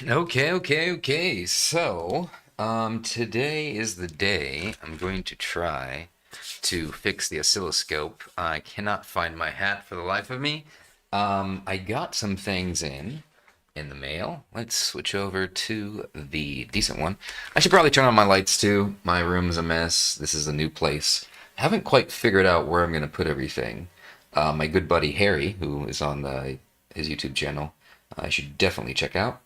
Okay. So, today is the day I'm going to try to fix the oscilloscope. I cannot find my hat for the life of me. I got some things in the mail. Let's switch over to the decent one. I should probably turn on my lights too. My room's a mess. This is a new place. I haven't quite figured out where I'm going to put everything. My good buddy Harry, who is on his YouTube channel, I should definitely check out.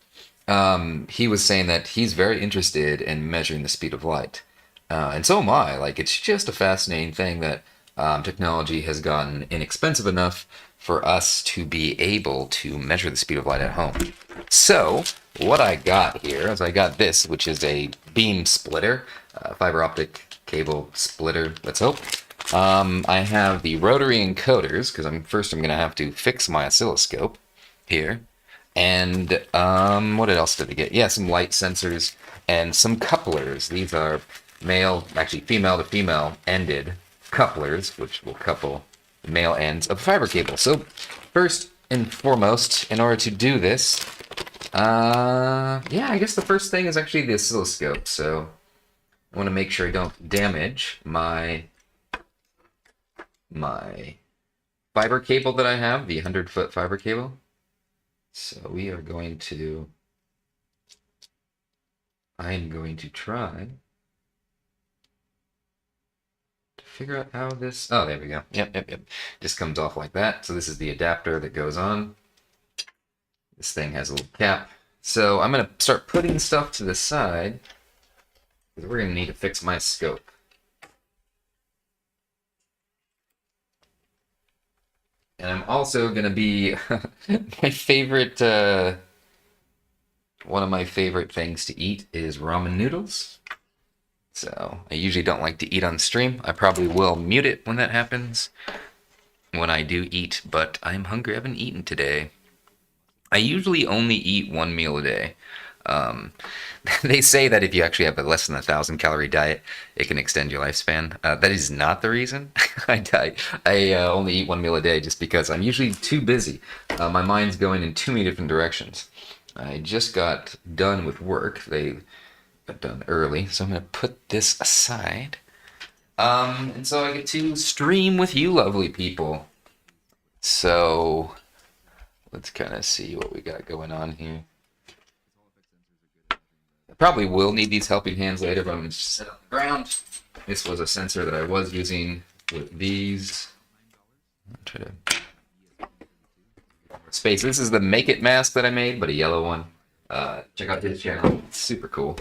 He was saying that he's very interested in measuring the speed of light. And so am I. Like, it's just a fascinating thing that technology has gotten inexpensive enough for us to be able to measure the speed of light at home. So, what I got here is I got this, which is a beam splitter, fiber optic cable splitter, let's hope. I have the rotary encoders, because I'm going to have to fix my oscilloscope here. And what else did I get? Yeah, some light sensors and some couplers. These are female to female ended couplers, which will couple the male ends of fiber cable. So first and foremost, in order to do this, yeah, I guess the first thing is actually the oscilloscope. So I want to make sure I don't damage my fiber cable that I have, the 100-foot fiber cable. So I am going to try to figure out how this, oh, there we go. Yep. Just comes off like that. So this is the adapter that goes on. This thing has a little cap. So I'm going to start putting stuff to the side because we're going to need to fix my scope. And I'm also going to be my favorite, one of my favorite things to eat is ramen noodles. So I usually don't like to eat on stream. I probably will mute it when that happens, when I do eat, but I'm hungry. I haven't eaten today. I usually only eat one meal a day. Um, they say that if you actually have a less than 1,000 calorie diet, it can extend your lifespan. That is not the reason. I only eat one meal a day just because I'm usually too busy. My mind's going in too many different directions. I just got done with work. They got done early, so I'm going to put this aside. And so I get to stream with you lovely people. So let's kind of see what we got going on here. I probably will need these helping hands later, but I'm going to just set it on the ground. This was a sensor that I was using with these. I'll try to space. This is the Make It mask that I made, but a yellow one. Check out his channel. It's super cool.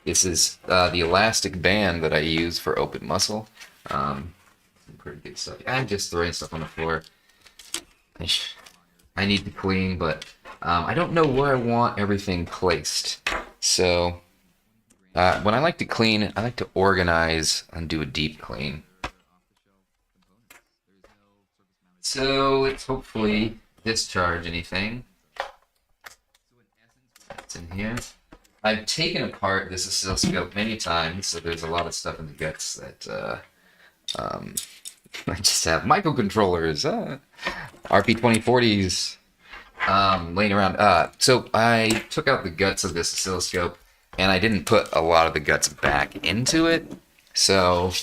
This is the elastic band that I use for open muscle. Some pretty good stuff. I'm just throwing stuff on the floor. I need to clean, but I don't know where I want everything placed. So when I like to clean, I like to organize and do a deep clean. So let's hopefully discharge anything that's in here. I've taken apart this oscilloscope many times, so there's a lot of stuff in the guts that I just have microcontrollers, RP2040s laying around. So I took out the guts of this oscilloscope, and I didn't put a lot of the guts back into it, so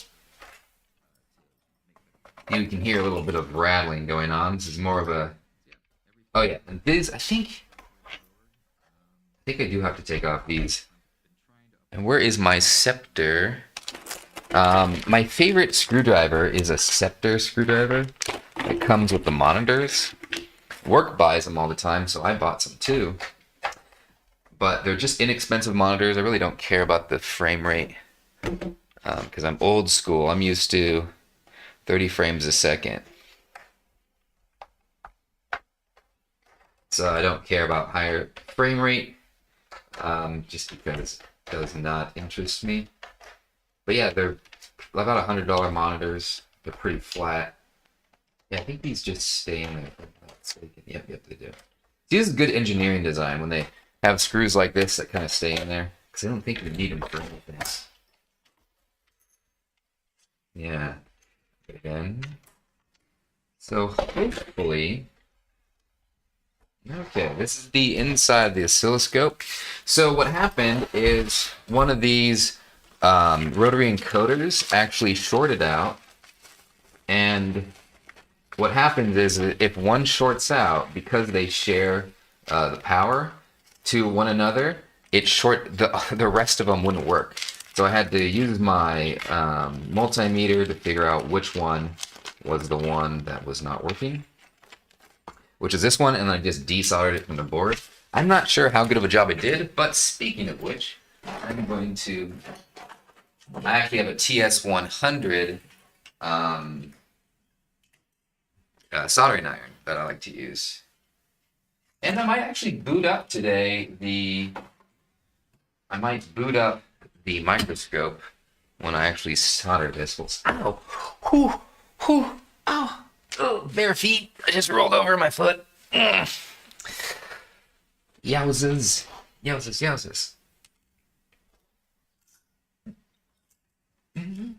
you can hear a little bit of rattling going on. This is more of a... Oh yeah, and these, I think I do have to take off these. And where is my scepter? My favorite screwdriver is a scepter screwdriver. It comes with the monitors. Work buys them all the time, so I bought some too. But they're just inexpensive monitors. I really don't care about the frame rate because I'm old school. I'm used to 30 frames a second. So I don't care about higher frame rate just because it does not interest me. But yeah, they're about $100 monitors. They're pretty flat. Yeah, I think these just stay in there. Yep, they do. This is good engineering design when they have screws like this that kind of stay in there. Because I don't think you need them for anything. Yeah. Again. So hopefully Okay, this is the inside of the oscilloscope. So what happened is one of these rotary encoders actually shorted out, and what happens is that if one shorts out, because they share the power to one another, the rest of them wouldn't work. So I had to use my multimeter to figure out which one was the one that was not working, which is this one, and I just desoldered it from the board. I'm not sure how good of a job I did, but speaking of which, I actually have a TS100 soldering iron that I like to use. And I might actually boot up today I might boot up the microscope when I actually solder this. Ow! Whew! Whew! Ow! Oh, bare feet. I just rolled over my foot. Yowzers. Yowzers, yowzers. I'm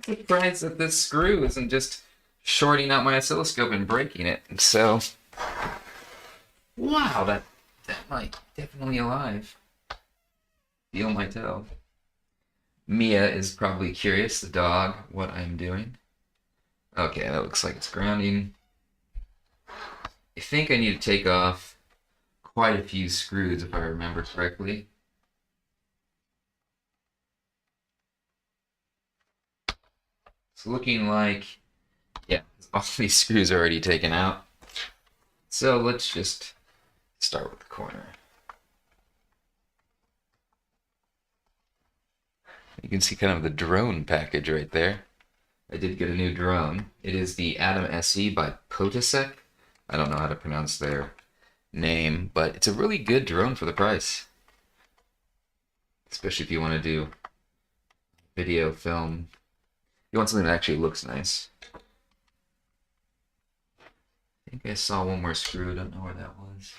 surprised that this screw isn't just shorting out my oscilloscope and breaking it. So, wow, that might definitely alive. Feel my toe. Mia is probably curious, the dog, what I'm doing. Okay, that looks like it's grounding. I think I need to take off quite a few screws if I remember correctly. It's looking like, yeah, all these screws are already taken out. So let's just start with the corner. You can see kind of the drone package right there. I did get a new drone. It is the Atom SE by POTASEC. I don't know how to pronounce their name, but it's a really good drone for the price. Especially if you want to do video, film. You want something that actually looks nice. I think I saw one more screw. Don't know where that was.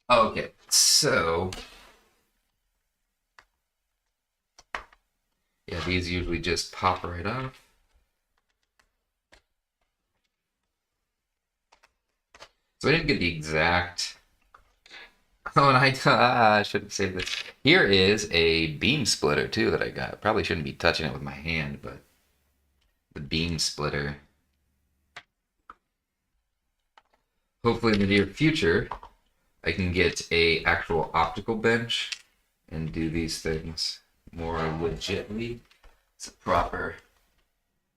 Oh, okay, so yeah, these usually just pop right off. So I didn't get the exact. Oh, and I should have saved this. Here is a beam splitter too that I got. Probably shouldn't be touching it with my hand, but the beam splitter. Hopefully in the near future, I can get a actual optical bench and do these things more legitly. It's a proper.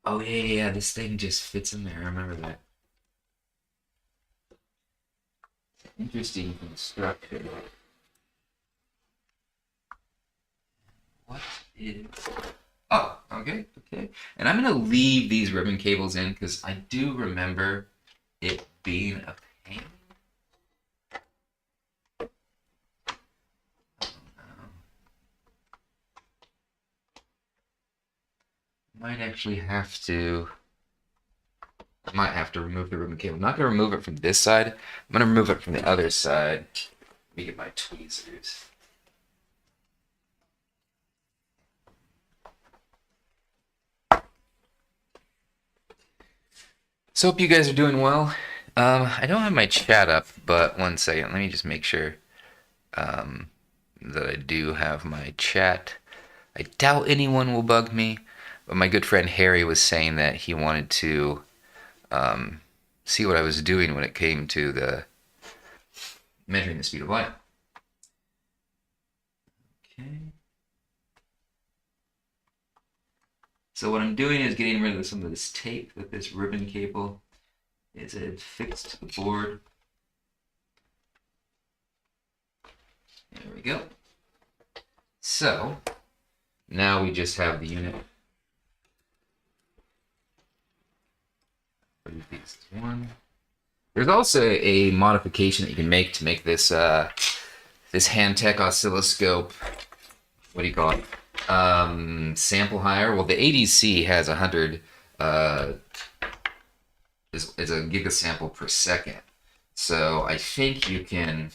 Oh yeah, this thing just fits in there. I remember that. Interesting construction. What is? Oh, okay. And I'm gonna leave these ribbon cables in because I do remember it being a pain. Might actually have to. I might have to remove the ribbon cable. I'm not going to remove it from this side. I'm going to remove it from the other side. Let me get my tweezers. So hope you guys are doing well. I don't have my chat up, but one second. Let me just make sure that I do have my chat. I doubt anyone will bug me, but my good friend Harry was saying that he wanted to see what I was doing when it came to the measuring the speed of light. Okay. So what I'm doing is getting rid of some of this tape that this ribbon cable is fixed to the board. There we go. So now we just have the unit. One. There's also a modification that you can make to make this this Handtech oscilloscope. What do you call it? Sample higher. Well, the ADC has 100. Is a gigasample per second. So I think you can.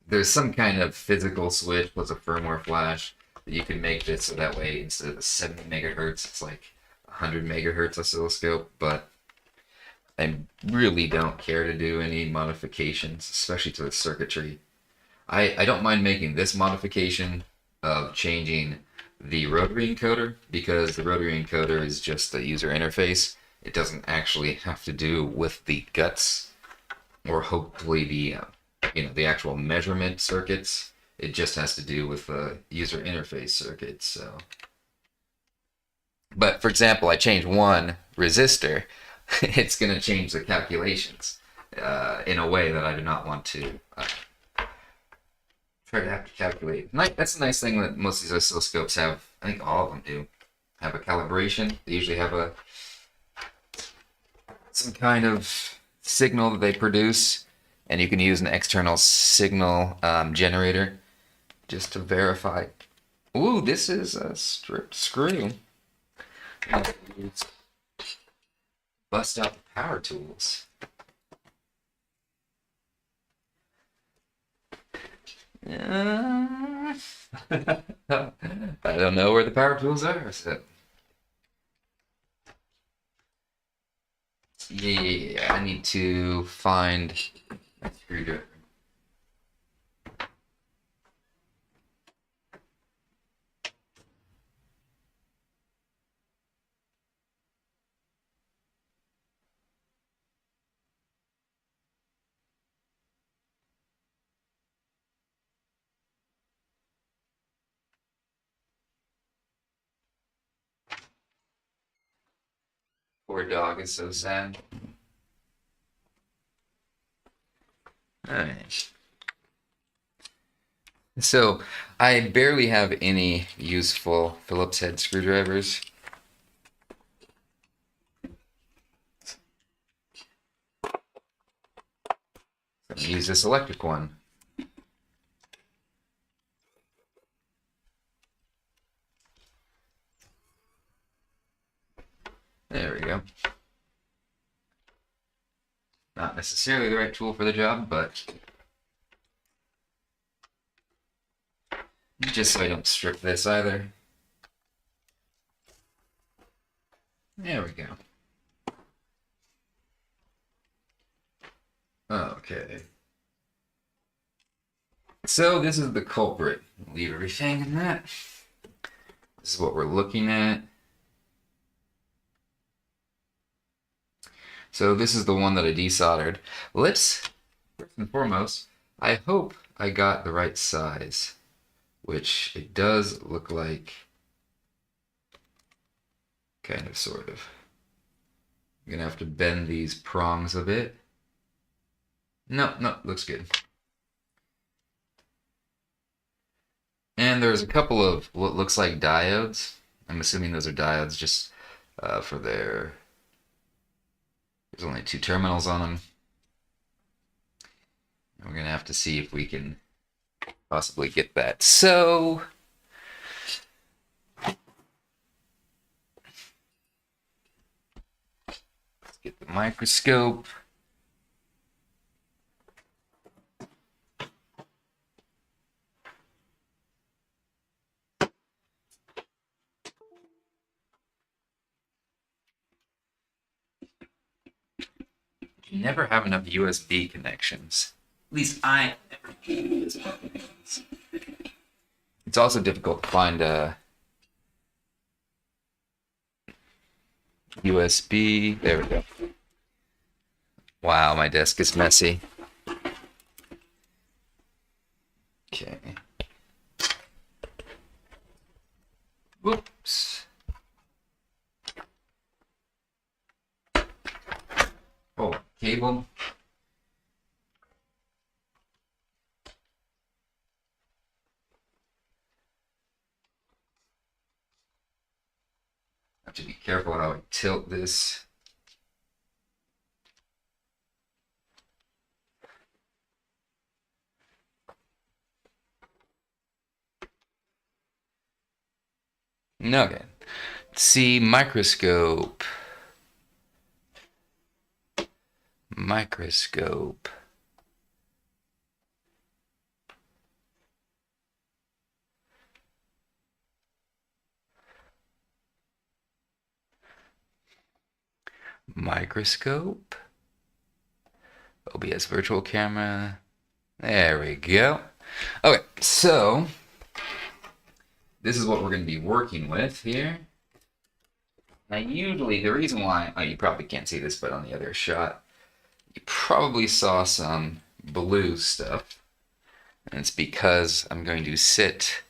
There's some kind of physical switch plus a firmware flash that you can make this so that way instead of the 70 megahertz, it's like 100 megahertz oscilloscope, but I really don't care to do any modifications, especially to the circuitry. I don't mind making this modification of changing the rotary encoder because the rotary encoder is just a user interface. It doesn't actually have to do with the guts or hopefully the actual measurement circuits. It just has to do with the user interface circuits. So, but for example, I change one resistor, it's going to change the calculations in a way that I do not want to try to have to calculate. That's a nice thing that most of these oscilloscopes have. I think all of them do have a calibration. They usually have some kind of signal that they produce, and you can use an external signal generator just to verify. Ooh, this is a stripped screw. Bust out the power tools. I don't know where the power tools are. So. Yeah, I need to find a screwdriver. Poor dog is so sad. Alright. So, I barely have any useful Phillips head screwdrivers. I'm going to use this electric one. There we go. Not necessarily the right tool for the job, but just so I don't strip this either. There we go. Okay. So this is the culprit. Leave everything in that. This is what we're looking at. So this is the one that I desoldered. Let's, first and foremost, I hope I got the right size, which it does look like, kind of, sort of. I'm gonna have to bend these prongs a bit. No, looks good. And there's a couple of what looks like diodes. I'm assuming those are diodes just for their... There's only 2 terminals on them. And we're going to have to see if we can possibly get that. So... let's get the microscope. You never have enough USB connections. At least I never have USB connections. It's also difficult to find a USB. There we go. Wow, my desk is messy. Okay. Whoops. Oh, cable. Have to be careful how I tilt this. Okay. See, microscope. Microscope. microscope. OBS virtual camera. There we go. Okay, so this is what we're going to be working with here. Now, usually the reason why, you probably can't see this, but on the other shot, you probably saw some blue stuff. And it's because I'm going to sit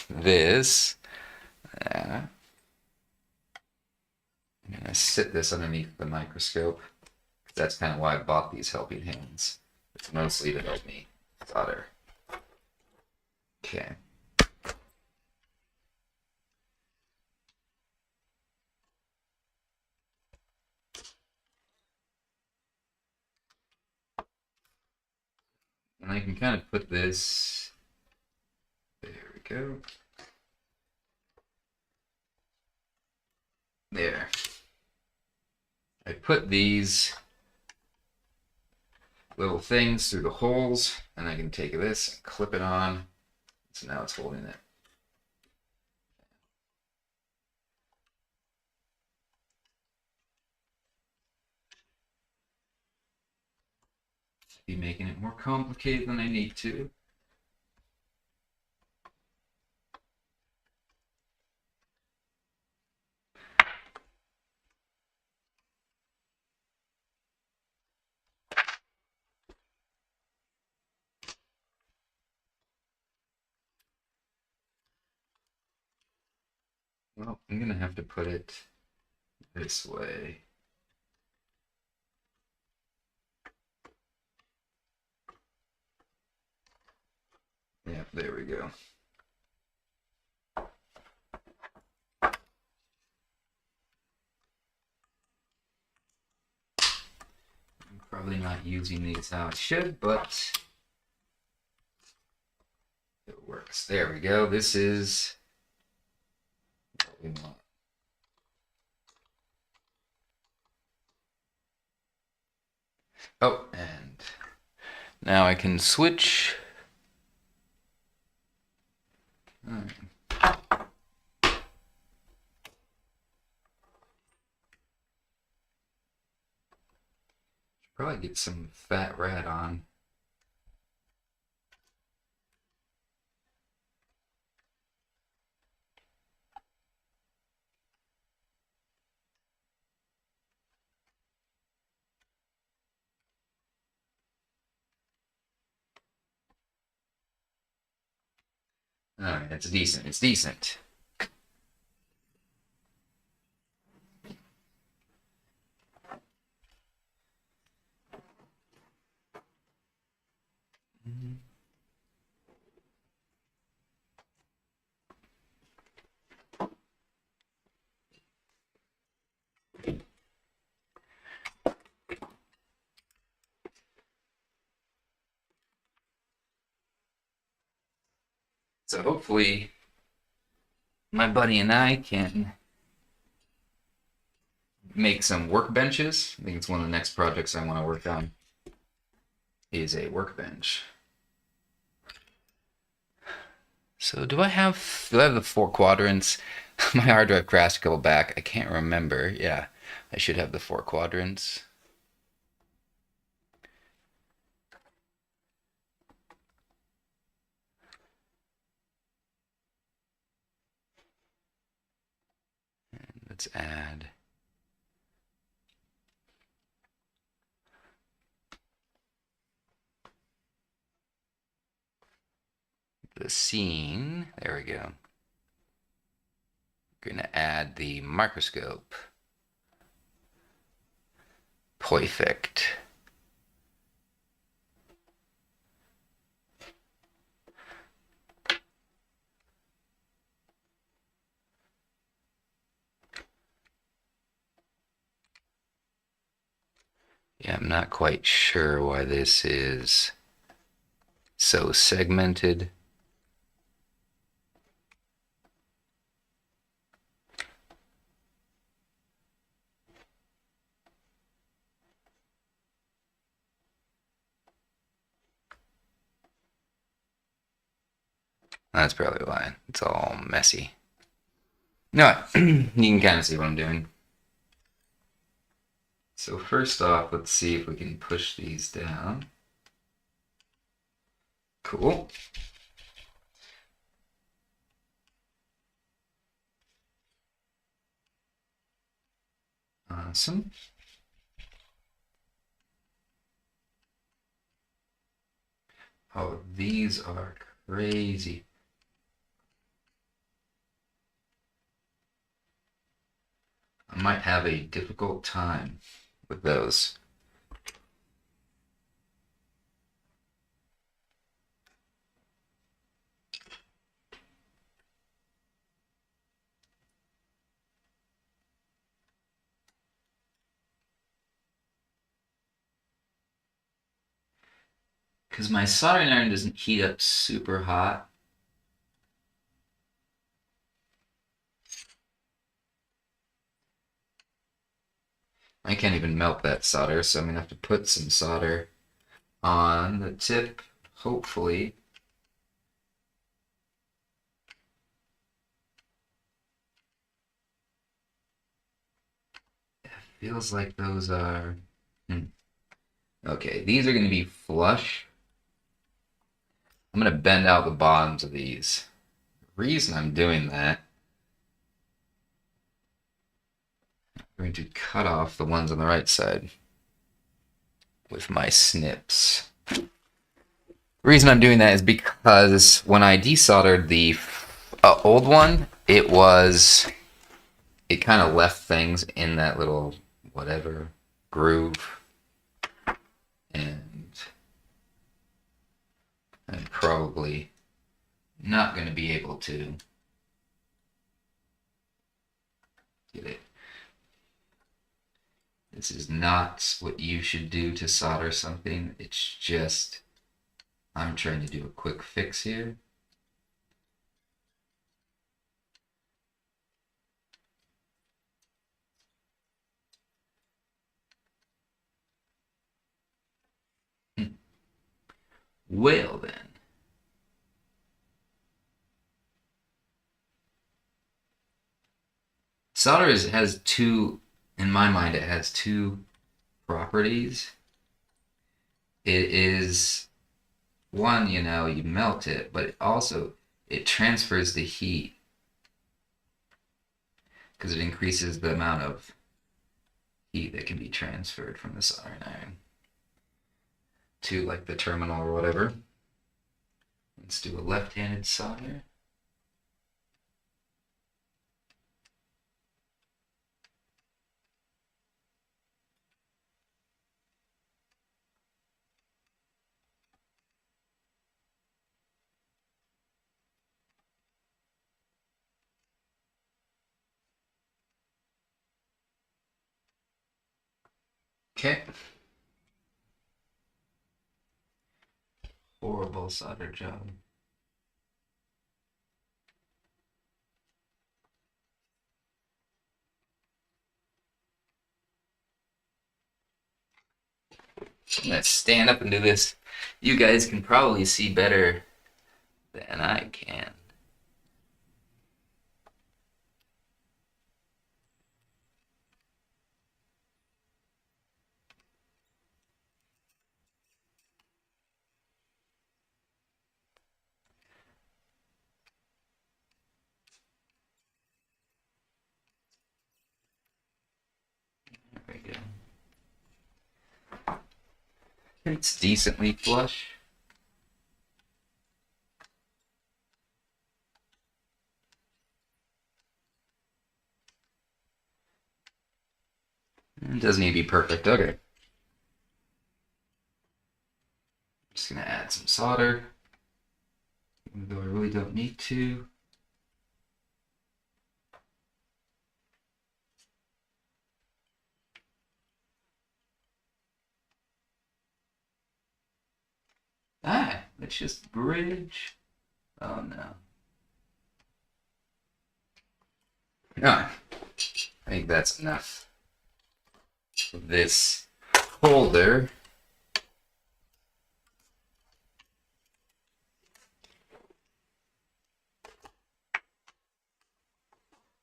this. I'm going to sit this underneath the microscope. That's kind of why I bought these helping hands. It's mostly to help me solder. Okay. And I can kind of put this, there we go. There. I put these little things through the holes, and I can take this and clip it on. So now it's holding it. Be making it more complicated than I need to. Well, I'm gonna have to put it this way. Yeah, there we go. I'm probably not using these how I should, but it works. There we go. This is what we want. Oh, and now I can switch. Probably get some fat rat on. Alright, that's decent. It's decent. So hopefully my buddy and I can make some workbenches. I think it's one of the next projects I want to work on is a workbench. So do I have the 4 quadrants? My hard drive crashed a couple back. I can't remember. Yeah, I should have the 4 quadrants. And let's add the scene. There we go. We're gonna add the microscope. Perfect. Yeah, I'm not quite sure why this is so segmented. That's probably why. It's all messy. No, you can kind of see what I'm doing. So first off, let's see if we can push these down. Cool. Awesome. Oh, these are crazy. I might have a difficult time with those. Because my soldering iron doesn't heat up super hot. I can't even melt that solder, so I'm going to have to put some solder on the tip, hopefully. It feels like those are... Okay, these are going to be flush. I'm going to bend out the bottoms of these. The reason I'm doing that, I'm going to cut off the ones on the right side with my snips. The reason I'm doing that is because when I desoldered the old one, it kind of left things in that little whatever groove, and I'm probably not going to be able to get it. This is not what you should do to solder something. It's just I'm trying to do a quick fix here. Well then. Solder has two, in my mind, it has two properties. It is one, you melt it, but it transfers the heat because it increases the amount of heat that can be transferred from the soldering iron to like the terminal or whatever. Let's do a left-handed solder. Okay. Horrible solder job. I'm gonna stand up and do this. You guys can probably see better than I can. There we go. It's decently flush. It doesn't need to be perfect. Okay. Just gonna add some solder, even though I really don't need to. Let's just bridge. Oh no. No, I think that's enough for this holder.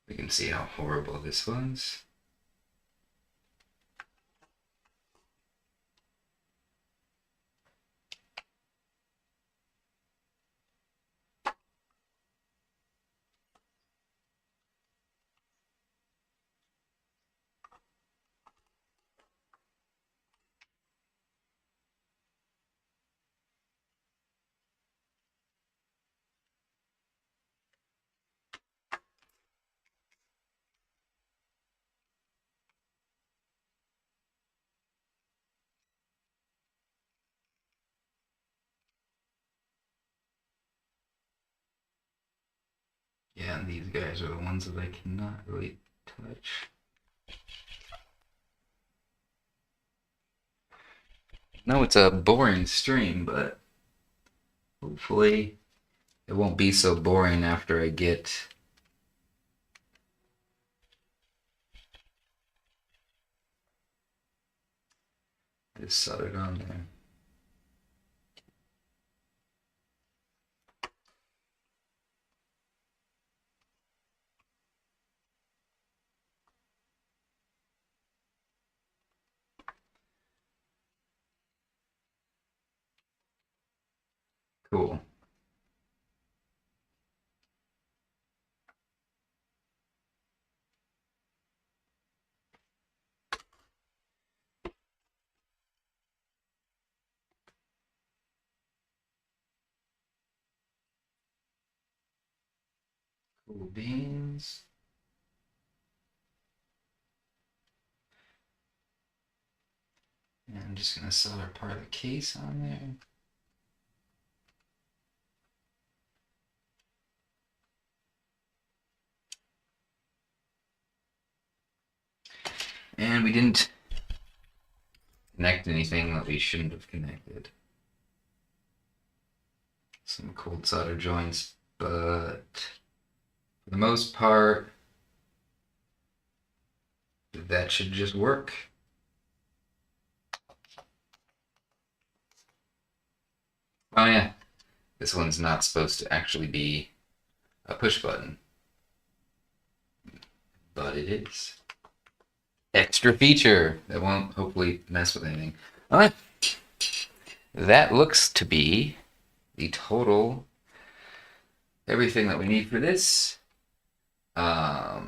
We can see how horrible this was. Yeah, and these guys are the ones that I cannot really touch. No, it's a boring stream, but hopefully it won't be so boring after I get this soldered on there. Cool. Cool beans. And I'm just going to solder part of the case on there. And we didn't connect anything that we shouldn't have connected. Some cold solder joints, but for the most part, that should just work. Oh yeah, this one's not supposed to actually be a push button, but it is. Extra feature that won't hopefully mess with anything. All right, that looks to be the total everything that we need for this. So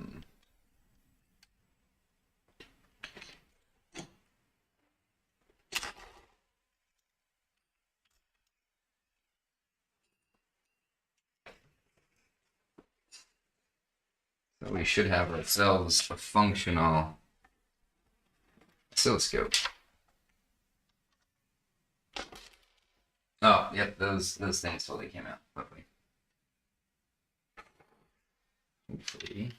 we should have ourselves a functional oscilloscope. Oh, yep, those things totally came out. Lovely. Hopefully.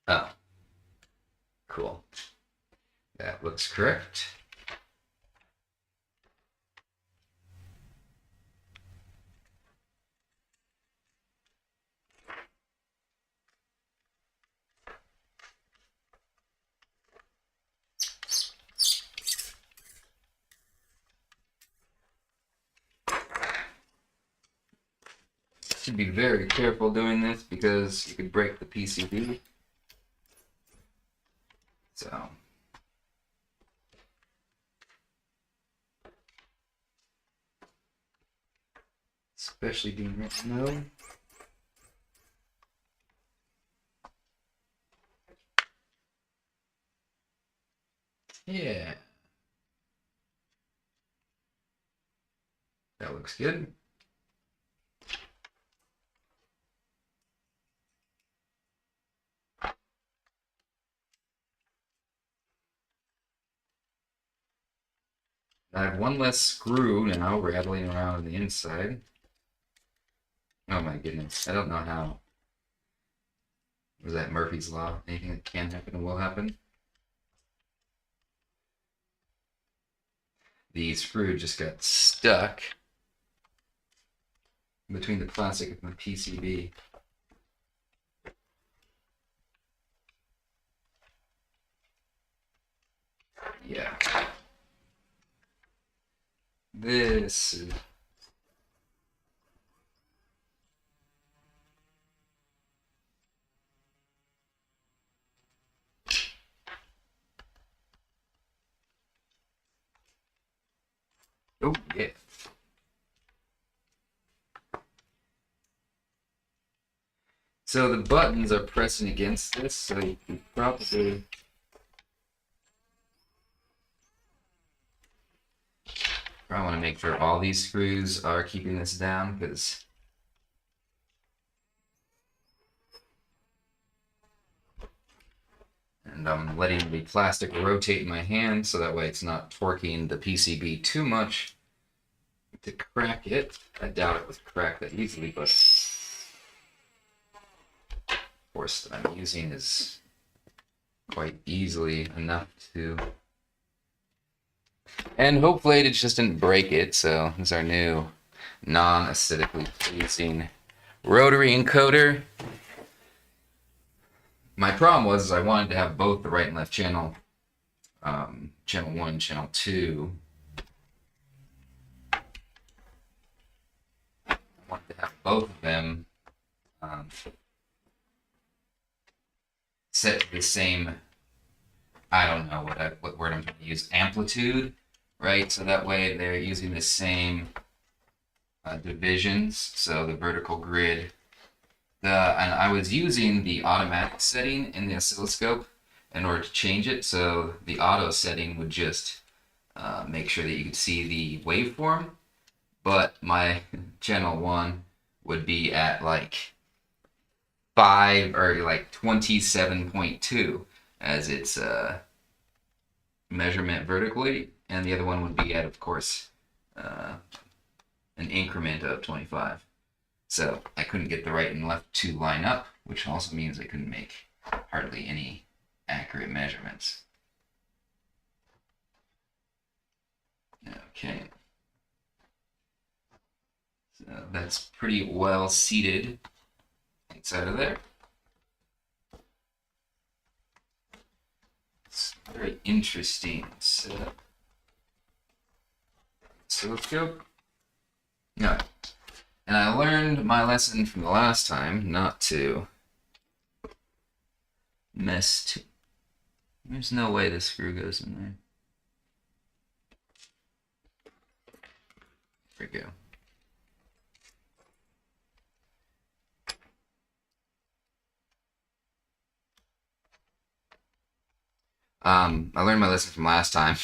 Oh, cool. That looks correct. Should be very careful doing this because you could break the PCB. So. Especially being right now. Yeah. That looks good. I have one less screw now rattling around on the inside. Oh my goodness. I don't know how. Was that Murphy's Law? Anything that can happen will happen. The screw just got stuck between the plastic and the PCB. Yeah. This is... Oh, yeah. So the buttons are pressing against this, so you can probably... I want to make sure all these screws are keeping this down, because And I'm letting the plastic rotate in my hand so that way it's not torquing the PCB too much to crack it. I doubt it would crack that easily, but the force that I'm using is quite easily enough to. And hopefully it just didn't break it, so this is our new non-acidically pleasing rotary encoder. My problem was I wanted to have both the right and left channel, channel 1, channel 2. I wanted to have both of them set to the same, I don't know what word I'm going to use, amplitude, right? So that way they're using the same divisions, so the vertical grid. And I was using the automatic setting in the oscilloscope in order to change it, so the auto setting would just make sure that you could see the waveform, but my channel 1 would be at like 5 or like 27.2 as its measurement vertically, and the other one would be at, of course, an increment of 25. So I couldn't get the right and left to line up, which also means I couldn't make hardly any accurate measurements. Okay. So that's pretty well seated inside of there. It's very interesting setup. Oscilloscope. No. And I learned my lesson from the last time not to mess too. There's no way this screw goes in there. There we go. I learned my lesson from last time,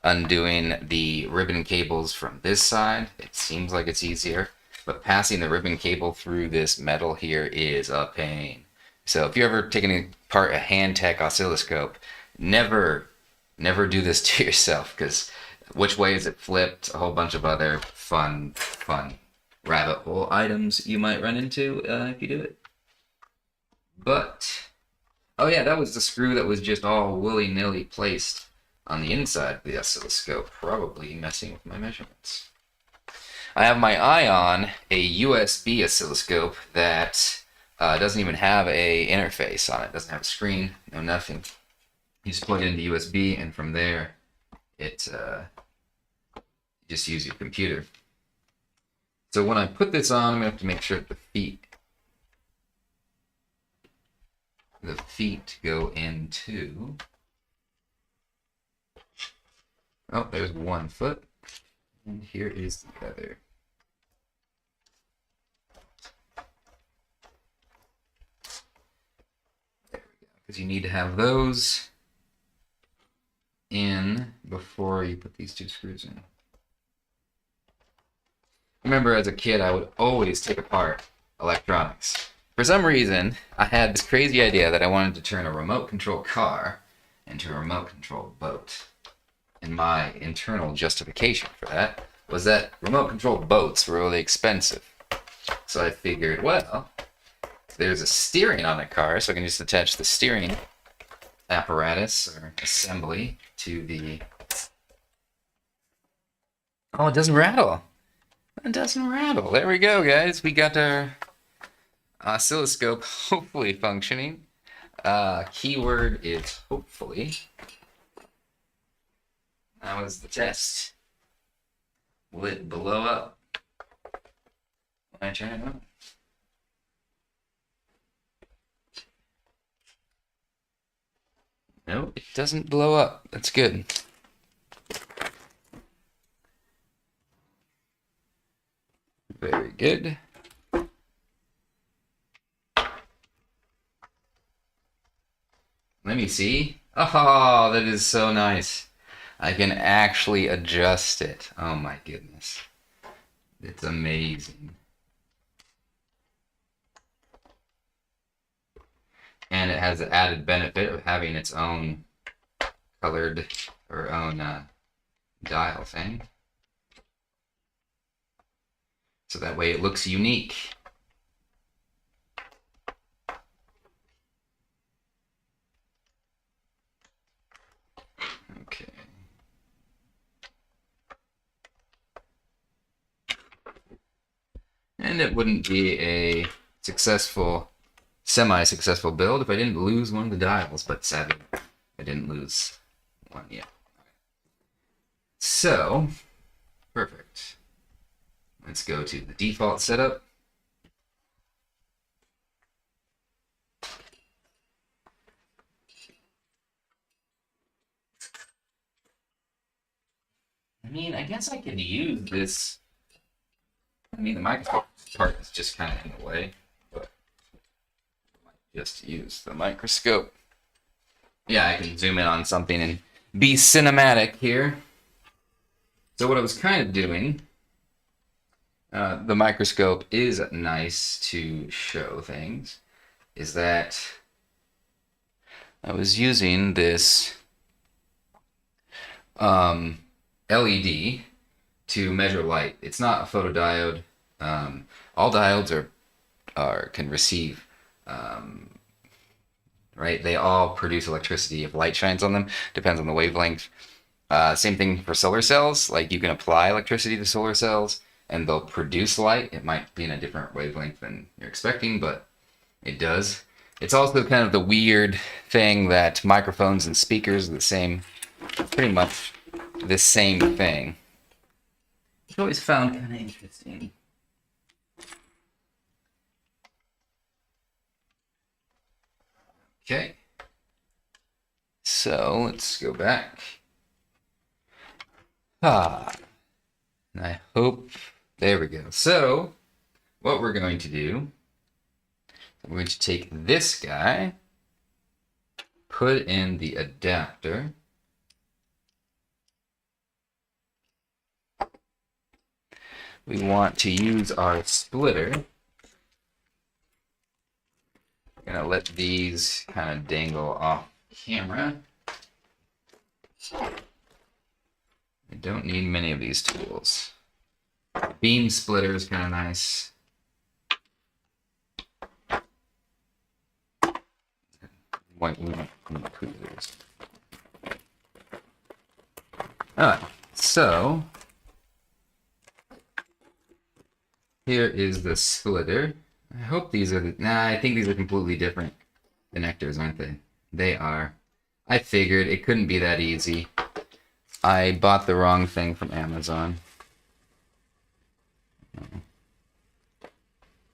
undoing the ribbon cables from this side. It seems like it's easier, but passing the ribbon cable through this metal here is a pain. So if you're ever taking apart a Handtech oscilloscope, never do this to yourself, because which way is it flipped? A whole bunch of other fun rabbit hole items you might run into if you do it. But oh yeah, that was the screw that was just all willy-nilly placed on the inside of the oscilloscope, probably messing with my measurements. I have my eye on a USB oscilloscope that doesn't even have a interface on it. Doesn't have a screen, no nothing. You just plug it into USB, and from there, it just use your computer. So when I put this on, I'm gonna have to make sure that the feet go into. Oh, there's one foot, and here is the other. There we go, because you need to have those in before you put these two screws in. Remember, as a kid, I would always take apart electronics. For some reason, I had this crazy idea that I wanted to turn a remote control car into a remote control boat. And my internal justification for that was that remote control boats were really expensive. So I figured, well, there's a steering on a car, so I can just attach the steering apparatus or assembly to the. Oh, it doesn't rattle. It doesn't rattle. There we go, guys. We got our oscilloscope hopefully functioning. Keyword is hopefully. That was the test. Will it blow up when I turn it on? No, it doesn't blow up. That's good. Very good. Let me see. Oh, that is so nice. I can actually adjust it. Oh my goodness. It's amazing. and it has the added benefit of having its own colored or own dial thing. So that way it looks unique. Okay. And it wouldn't be a successful, semi-successful build if I didn't lose one of the dials, but sadly, I didn't lose one yet. So, perfect. Let's go to the default setup. I mean, I guess I could use this. I mean, the microscope part is just kind of in the way, but I might just use the microscope. Yeah, I can zoom in on something and be cinematic here. So what I was kind of doing, the microscope is nice to show things, is that I was using this LED to measure light. It's not a photodiode. All diodes can receive, right? They all produce electricity if light shines on them. Depends on the wavelength. Same thing for solar cells. Like you can apply electricity to solar cells and they'll produce light. It might be in a different wavelength than you're expecting, but it does. It's also kind of the weird thing that microphones and speakers are the same, pretty much the same thing. Which I always found kind of interesting. Okay. So let's go back. And I hope, there we go. So what we're going to do, we're going to take this guy, put in the adapter. We want to use our splitter. I'm gonna let these kind of dangle off camera. I don't need many of these tools. Beam splitter is kind of nice. Alright, so here is the splitter. I hope these are the... Nah, I think these are completely different connectors, aren't they? They are. I figured it couldn't be that easy. I bought the wrong thing from Amazon.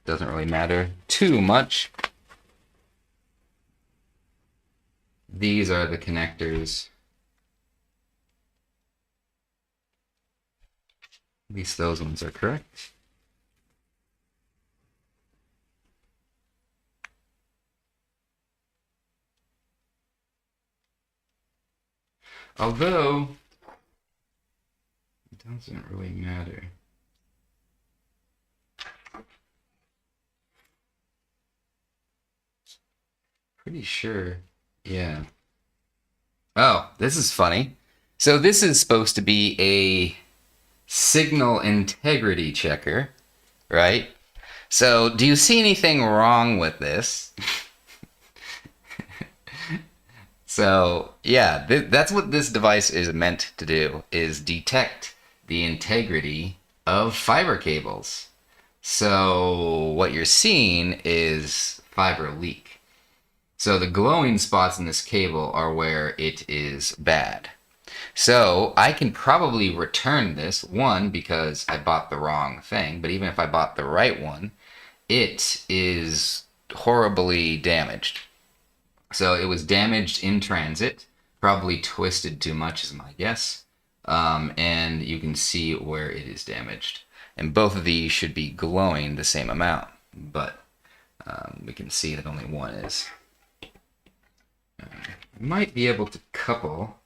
Doesn't really matter too much. These are the connectors. At least those ones are correct. Although, it doesn't really matter. Pretty sure, yeah. Oh, this is funny. So this is supposed to be a signal integrity checker, right? So do you see anything wrong with this? So yeah, that's what this device is meant to do, is detect the integrity of fiber cables. So what you're seeing is fiber leak. So the glowing spots in this cable are where it is bad. So I can probably return this, one, because I bought the wrong thing, but even if I bought the right one, it is horribly damaged. So it was damaged in transit, probably twisted too much is my guess. And you can see where it is damaged. And both of these should be glowing the same amount, but we can see that only one is. I might be able to couple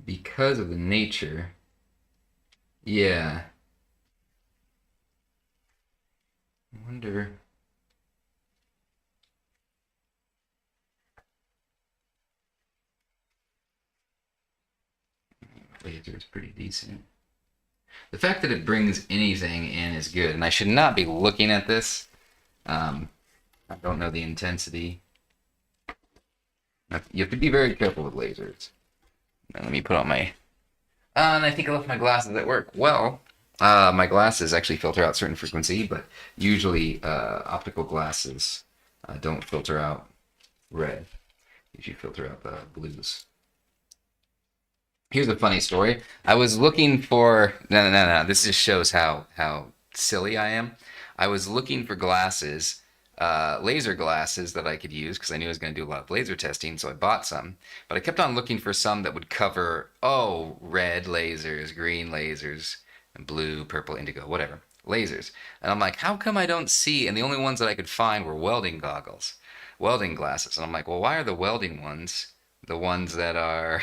because of the nature. Yeah. wonder. Laser is pretty decent. The fact that it brings anything in is good, and I should not be looking at this. I don't know the intensity. You have to be very careful with lasers. Now, let me put on my... and I think I left my glasses at work. Well, my glasses actually filter out certain frequency, but usually optical glasses don't filter out red. Usually filter out the blues. Here's a funny story. I was looking for... No. This just shows how silly I am. I was looking for glasses, laser glasses that I could use because I knew I was going to do a lot of laser testing, so I bought some. But I kept on looking for some that would cover, red lasers, green lasers, and blue, purple, indigo, whatever, lasers. And I'm like, how come I don't see? And the only ones that I could find were welding goggles, welding glasses. And I'm like, well, why are the welding ones the ones that are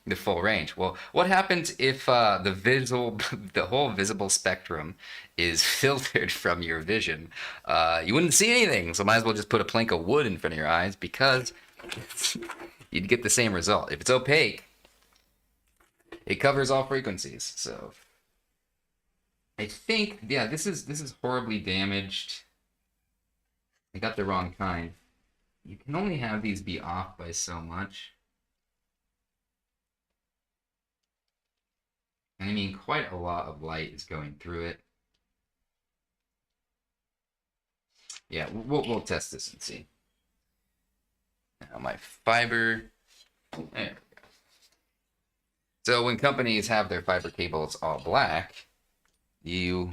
the full range? Well, what happens if the whole visible spectrum is filtered from your vision? You wouldn't see anything, so might as well just put a plank of wood in front of your eyes because you'd get the same result. If it's opaque, it covers all frequencies. So I think, yeah, this is horribly damaged. I got the wrong kind. You can only have these be off by so much. And I mean, quite a lot of light is going through it. Yeah, we'll test this and see. Now my fiber. There we go. So when companies have their fiber cables all black, you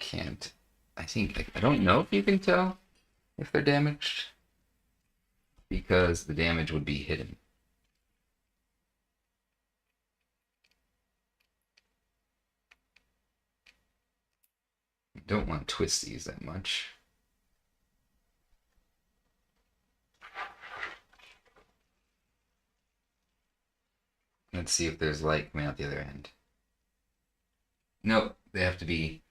can't. I don't know if you can tell if they're damaged because the damage would be hidden. You don't want to twist these that much. Let's see if there's light coming out the other end. Nope, they have to be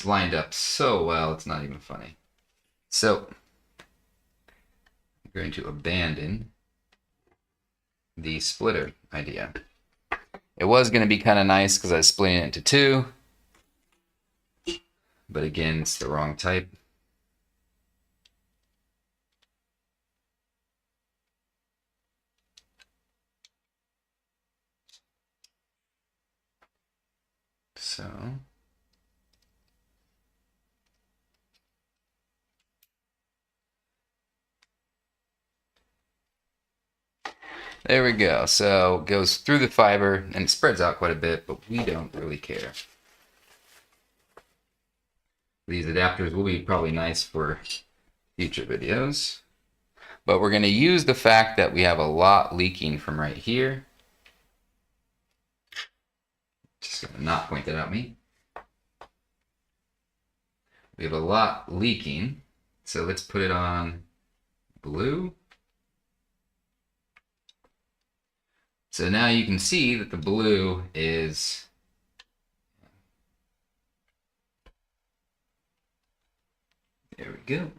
lined up so well, it's not even funny. So, I'm going to abandon the splitter idea. It was going to be kind of nice because I was splitting it into two, but again, it's the wrong type. So, there we go. So it goes through the fiber and it spreads out quite a bit, but we don't really care. These adapters will be probably nice for future videos, but we're going to use the fact that we have a lot leaking from right here. Just going to not point that at me. We have a lot leaking, so let's put it on blue. So now you can see that the blue is there we go.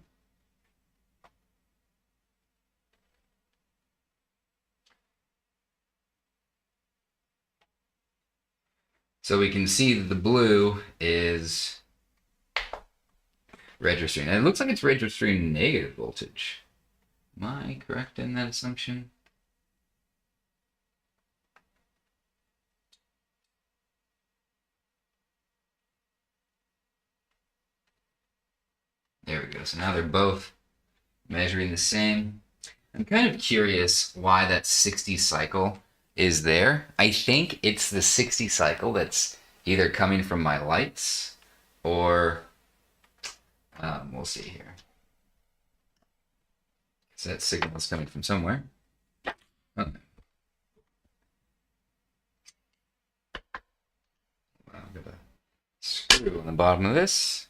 So we can see that the blue is registering. And it looks like it's registering negative voltage. Am I correct in that assumption? There we go. So now they're both measuring the same. I'm kind of curious why that 60 cycle is there. I think it's the 60 cycle that's either coming from my lights or we'll see here. So that signal is coming from somewhere. Okay. I've got a screw on the bottom of this.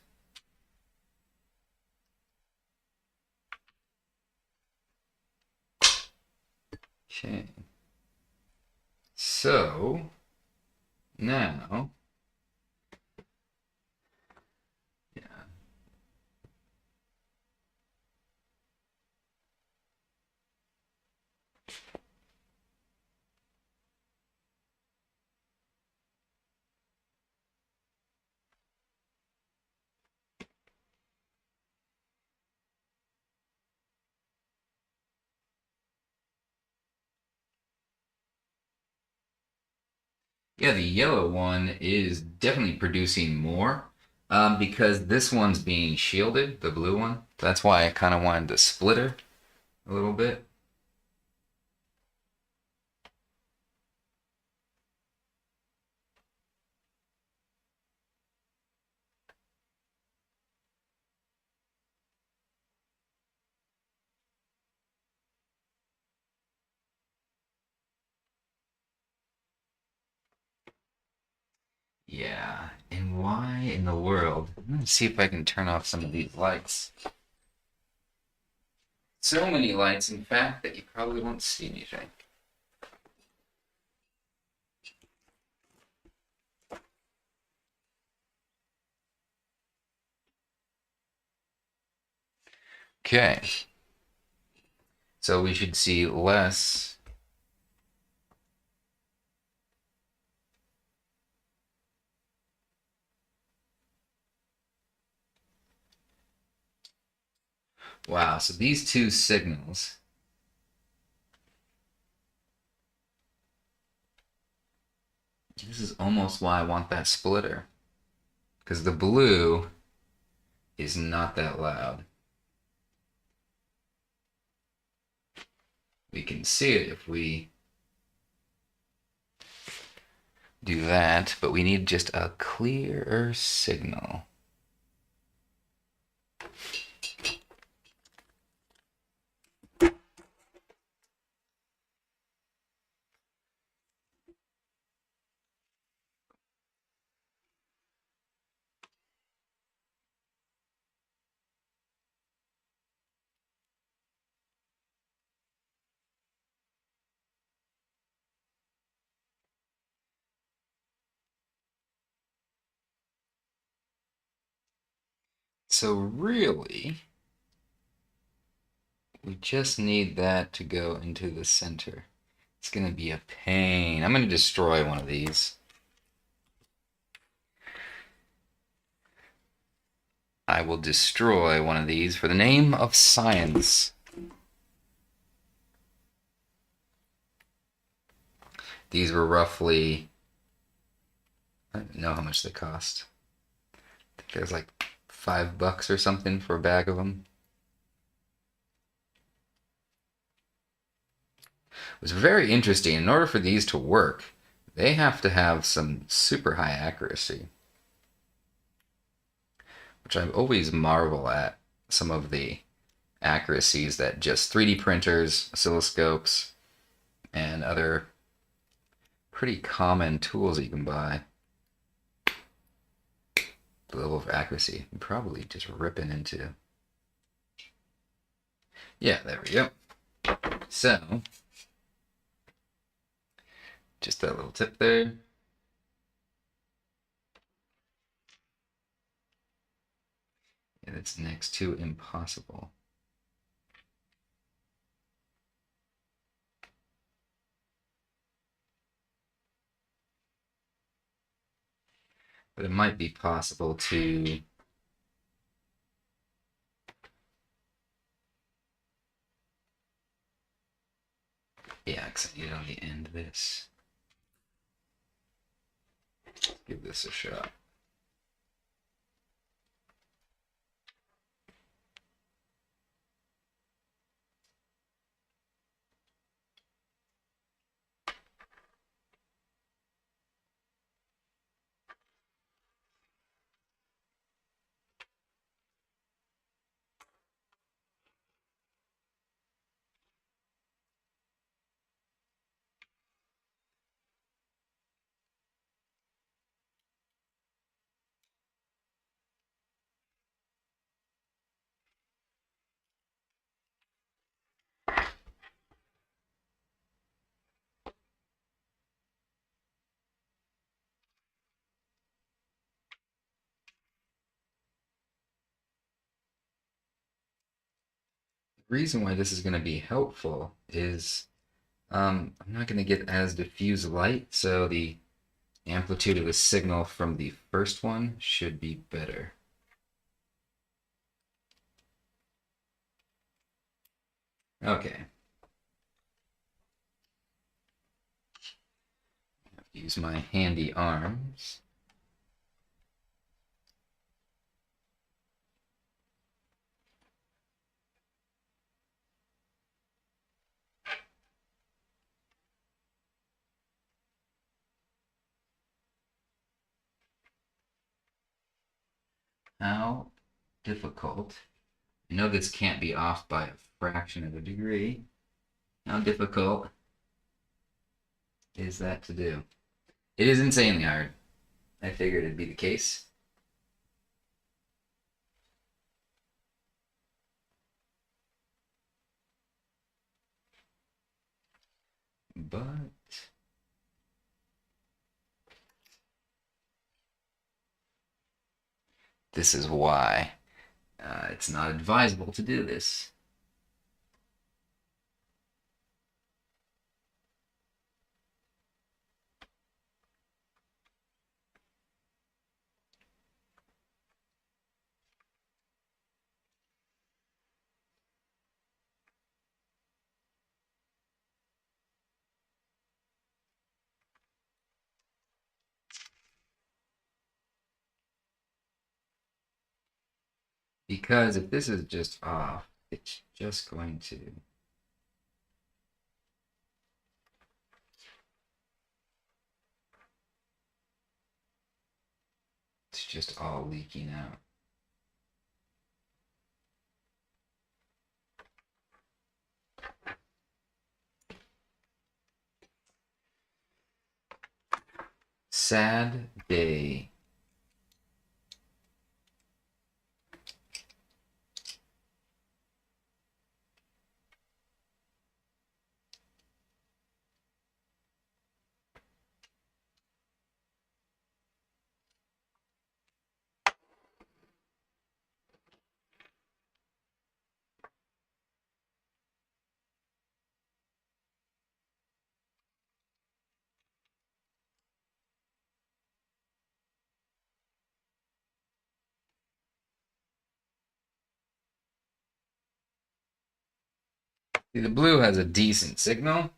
Okay. So now, yeah, Yeah, the yellow one is definitely producing more because this one's being shielded, the blue one. That's why I kind of wanted to split her a little bit. Yeah, and why in the world? I'm gonna see if I can turn off some of these lights. So many lights, in fact, that you probably won't see anything. Okay, so we should see less. Wow, so these two signals. This is almost why I want that splitter. Because the blue is not that loud. We can see it if we do that, but we need just a clearer signal. So really, we just need that to go into the center. It's going to be a pain. I'm going to destroy one of these. I will destroy one of these for the name of science. These were roughly, I don't know how much they cost. I think there's like $5 or something for a bag of them. It was very interesting. In order for these to work, they have to have some super high accuracy, which I always marvel at some of the accuracies that just 3D printers, oscilloscopes, and other pretty common tools that you can buy. The level of accuracy, I'm probably just ripping into. Yeah, there we go. So, just that little tip there. And it's next to impossible. But it might be possible to yeah, because I need it on the end of this. Give this a shot. The reason why this is going to be helpful is I'm not going to get as diffuse light, so the amplitude of the signal from the first one should be better. Okay. Use my handy arms. How difficult, I know this can't be off by a fraction of a degree. How difficult is that to do? It is insanely hard. I figured it'd be the case. But this is why it's not advisable to do this. Because if this is just off, it's just going to it's just all leaking out. Sad day. See, the blue has a decent signal.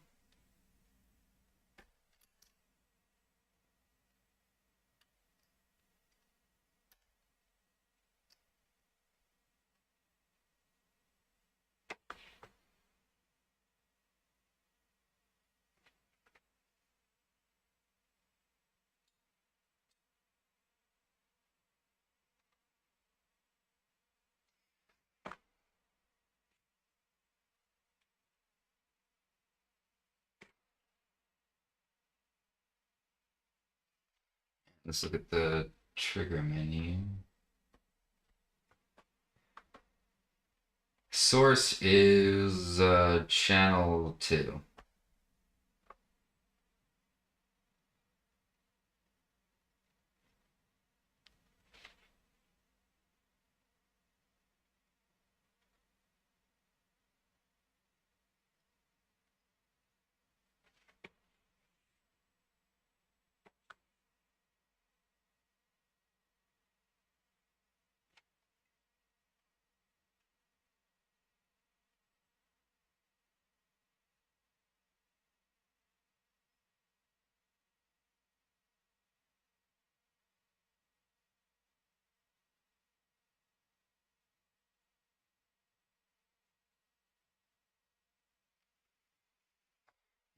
Let's look at the trigger menu. Source is channel 2.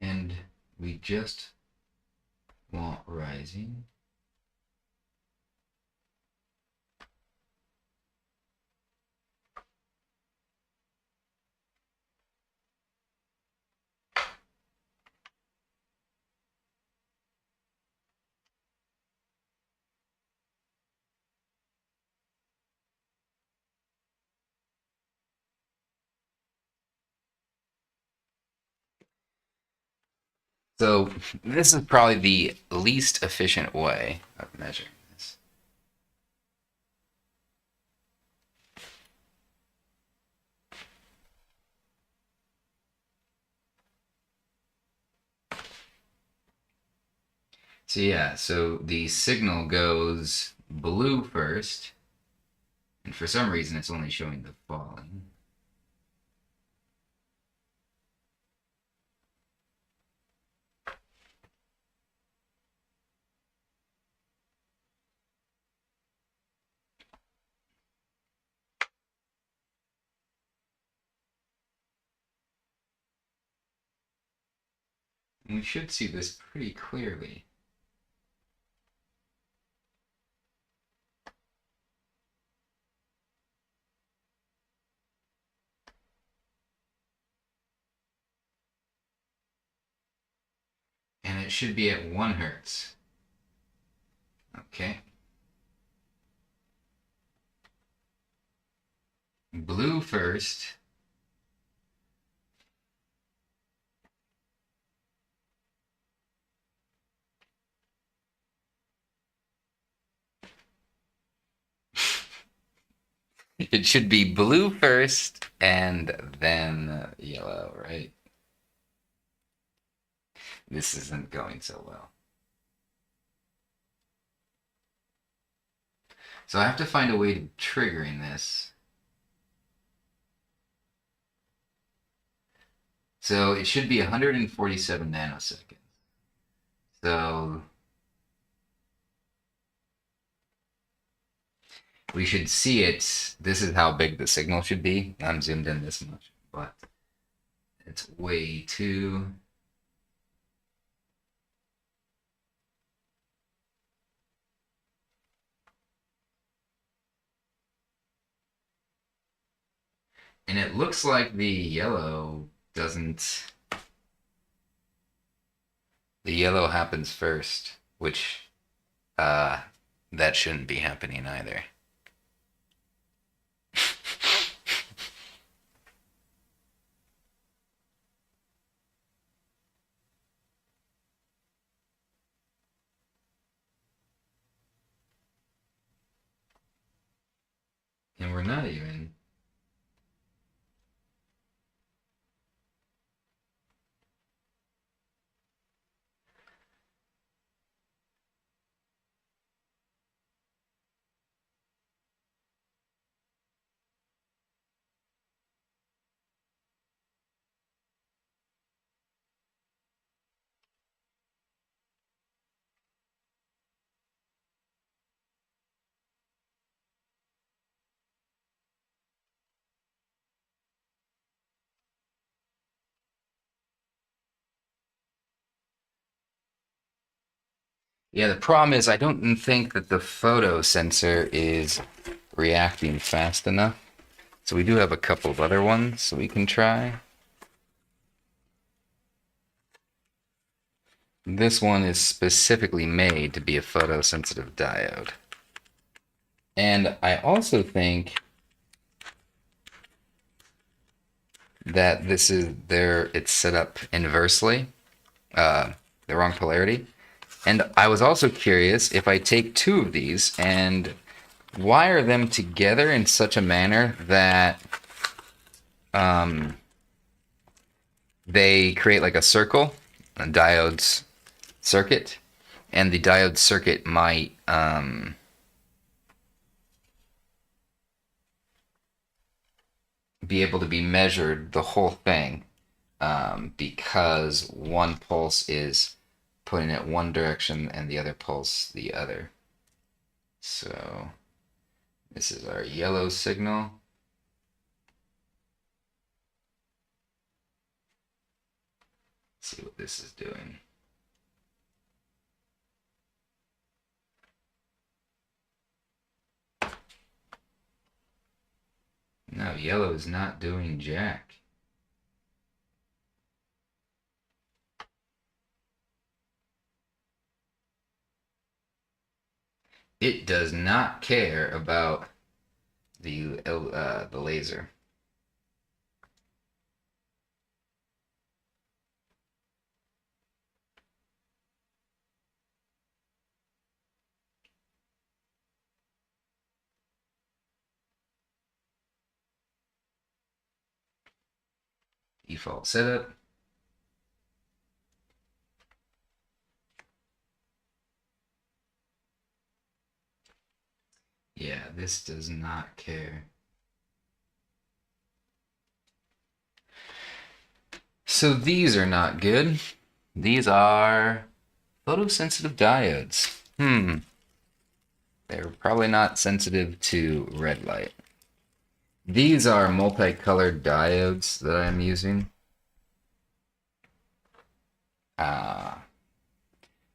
And we just want rising. So this is probably the least efficient way of measuring this. So yeah, so the signal goes blue first, and for some reason it's only showing the falling. And we should see this pretty clearly. And it should be at 1 hertz. Okay. Blue first. It should be blue first and then yellow, right? This isn't going so well. So I have to find a way to triggering this. So it should be 147 nanoseconds. So we should see it. This is how big the signal should be. I'm zoomed in this much, but it's way too. And it looks like the yellow doesn't. The yellow happens first, which that shouldn't be happening either. And we're not even. Yeah, the problem is I don't think that the photo sensor is reacting fast enough. So we do have a couple of other ones we can try. This one is specifically made to be a photosensitive diode. And I also think that this is it's set up inversely, the wrong polarity. And I was also curious if I take 2 of these and wire them together in such a manner that they create like a circle, a diode's circuit, and the diode circuit might be able to be measured the whole thing, because one pulse is pointing at one direction and the other pulse the other. So this is our yellow signal. Let's see what this is doing. No, yellow is not doing jack. It does not care about the laser. Default setup. Yeah, this does not care. So these are not good. These are photosensitive diodes. They're probably not sensitive to red light. These are multicolored diodes that I'm using. Ah.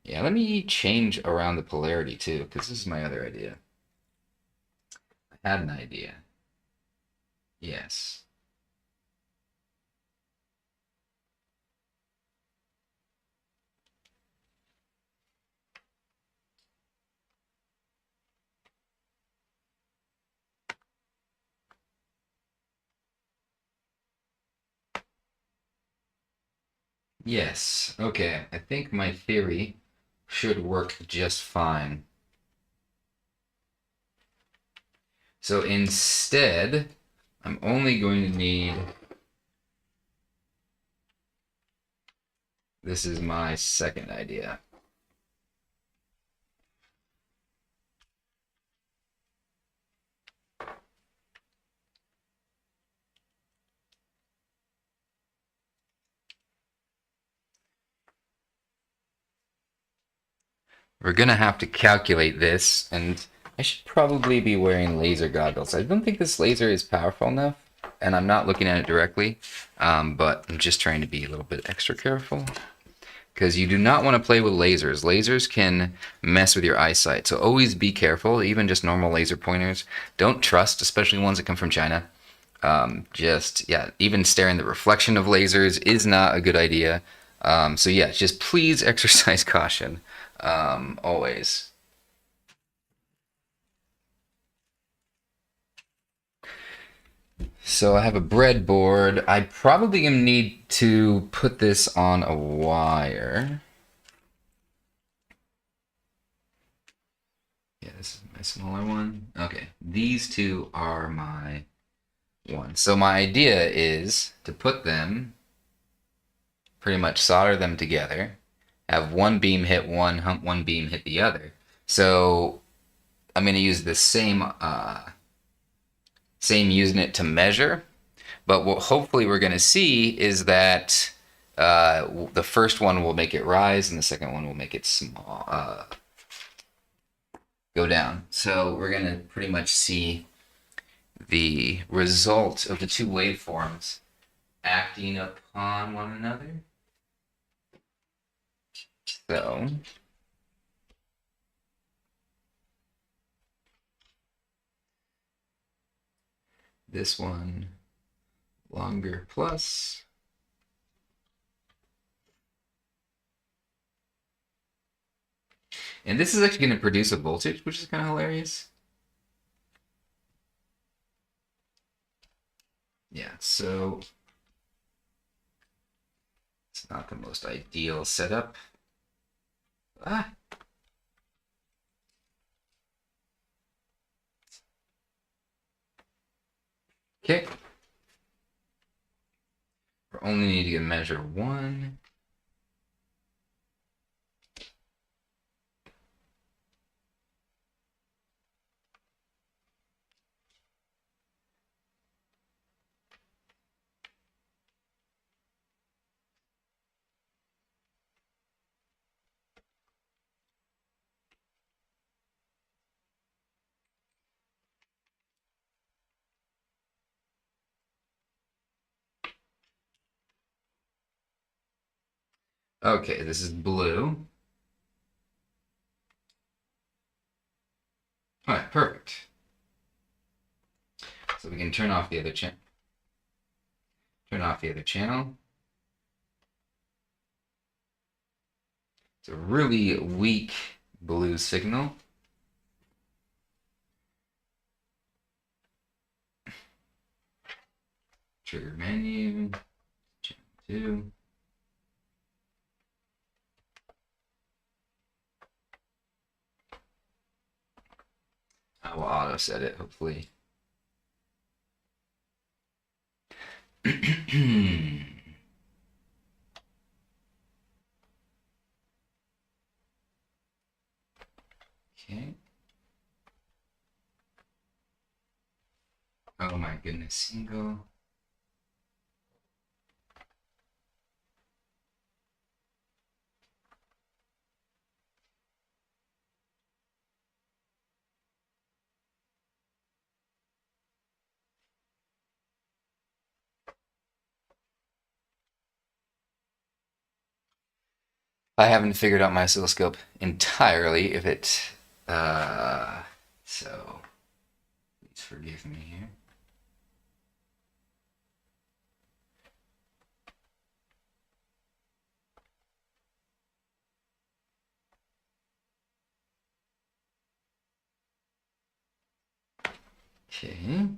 Yeah, let me change around the polarity too, because this is my other idea. I had an idea. Yes. Yes. Okay. I think my theory should work just fine. So instead, I'm only going to need, this is my second idea. We're gonna have to calculate this, and I should probably be wearing laser goggles. I don't think this laser is powerful enough, and I'm not looking at it directly, but I'm just trying to be a little bit extra careful. Because you do not want to play with lasers. Lasers can mess with your eyesight, so always be careful. Even just normal laser pointers, don't trust, especially ones that come from China. Yeah, even staring at the reflection of lasers is not a good idea. So yeah, just please exercise caution, always. So I have a breadboard. I probably gonna need to put this on a wire. Yeah, this is my smaller one. Okay, these two are my one. So my idea is to put them, pretty much solder them together, have one beam hit one beam hit the other. So I'm going to use the same unit to measure, but what hopefully we're going to see is that the first one will make it rise and the second one will make it go down. So we're going to pretty much see the result of the two waveforms acting upon one another. So this one longer plus. And this is actually going to produce a voltage, which is kind of hilarious. Yeah, so it's not the most ideal setup. Ah. Okay. We only need to measure one. Okay, this is blue. All right, perfect. So we can turn off the other channel. Turn off the other channel. It's a really weak blue signal. Trigger menu. Channel 2. I will auto set it, hopefully. Okay. Oh my goodness, single. I haven't figured out my oscilloscope entirely. If it, uh, so please forgive me here. Okay.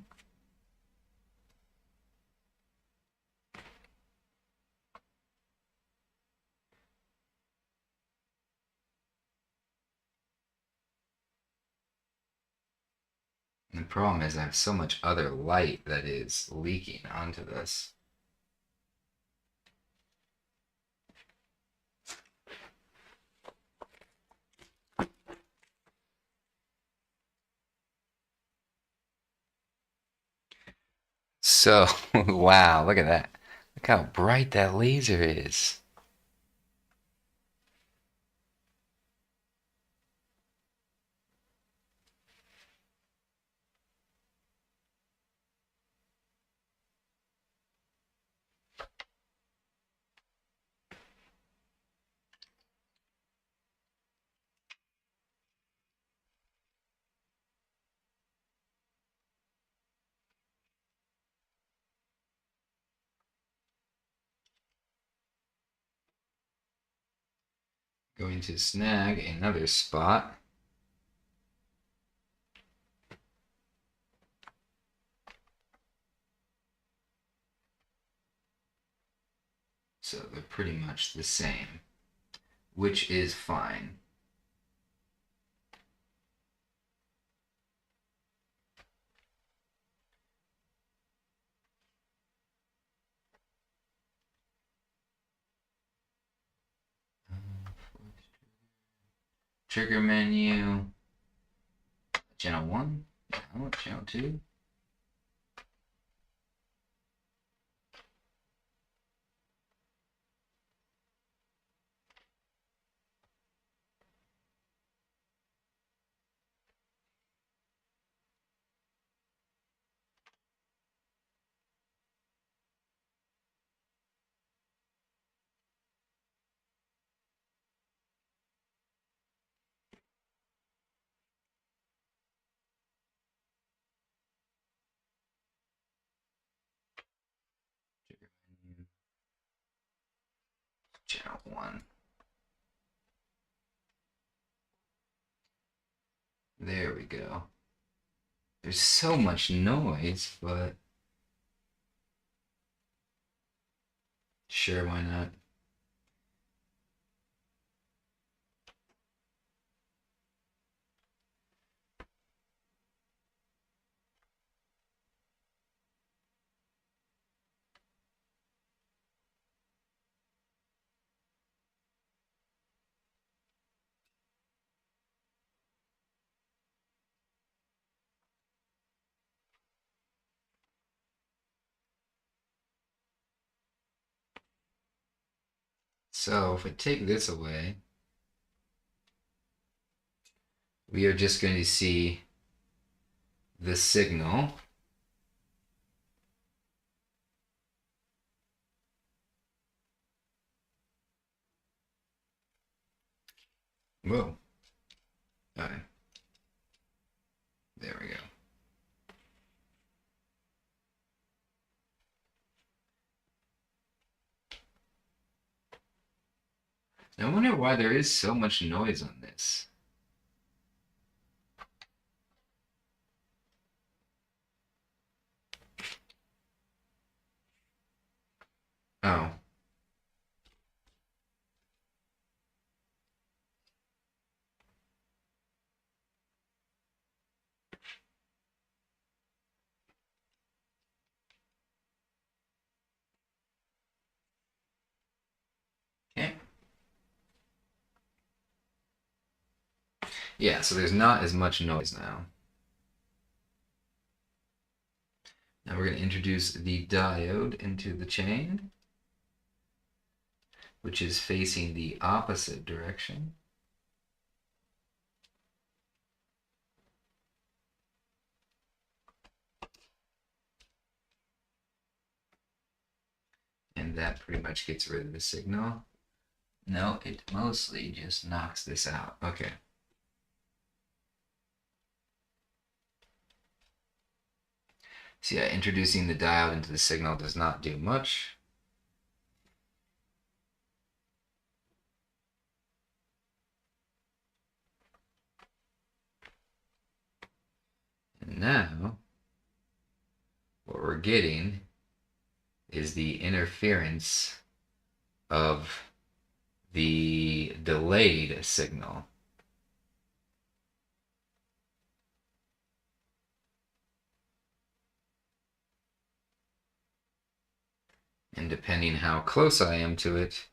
And the problem is I have so much other light that is leaking onto this. So, wow, look at that. Look how bright that laser is. Going to snag another spot. So they're pretty much the same, which is fine. Trigger menu, channel 1, channel 2. Trigger menu, channel 1. There we go. There's so much noise, but sure, why not? So if I take this away, we are just going to see the signal. Whoa. All right. There we go. I wonder why there is so much noise on this. Oh. Okay. Yeah, so there's not as much noise now. Now we're going to introduce the diode into the chain, which is facing the opposite direction. And that pretty much gets rid of the signal. No, it mostly just knocks this out. Okay. So yeah, introducing the diode into the signal does not do much. And now, what we're getting is the interference of the delayed signal. And depending how close I am to it,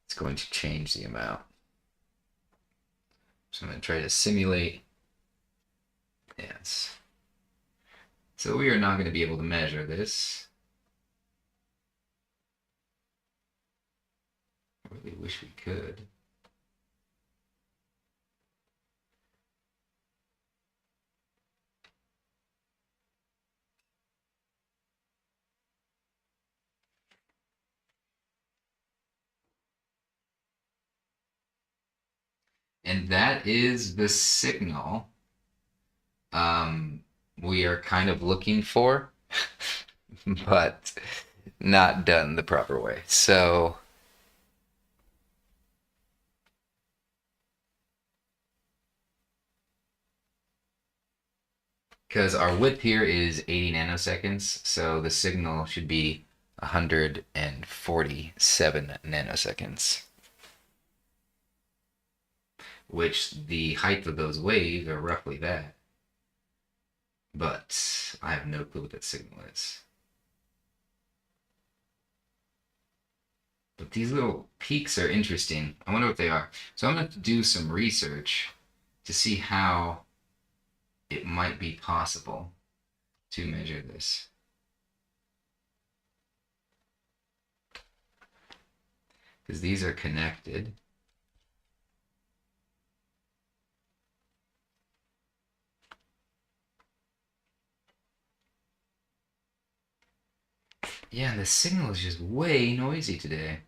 it's going to change the amount. So I'm going to try to simulate. Yes. So we are not going to be able to measure this. I really wish we could. And that is the signal we are kind of looking for, but not done the proper way. So because our width here is 80 nanoseconds, so the signal should be 147 nanoseconds, which the height of those waves are roughly that. But I have no clue what that signal is. But these little peaks are interesting. I wonder what they are. So I'm going to have to do some research to see how it might be possible to measure this. Because these are connected. Yeah, and the signal is just way noisy today.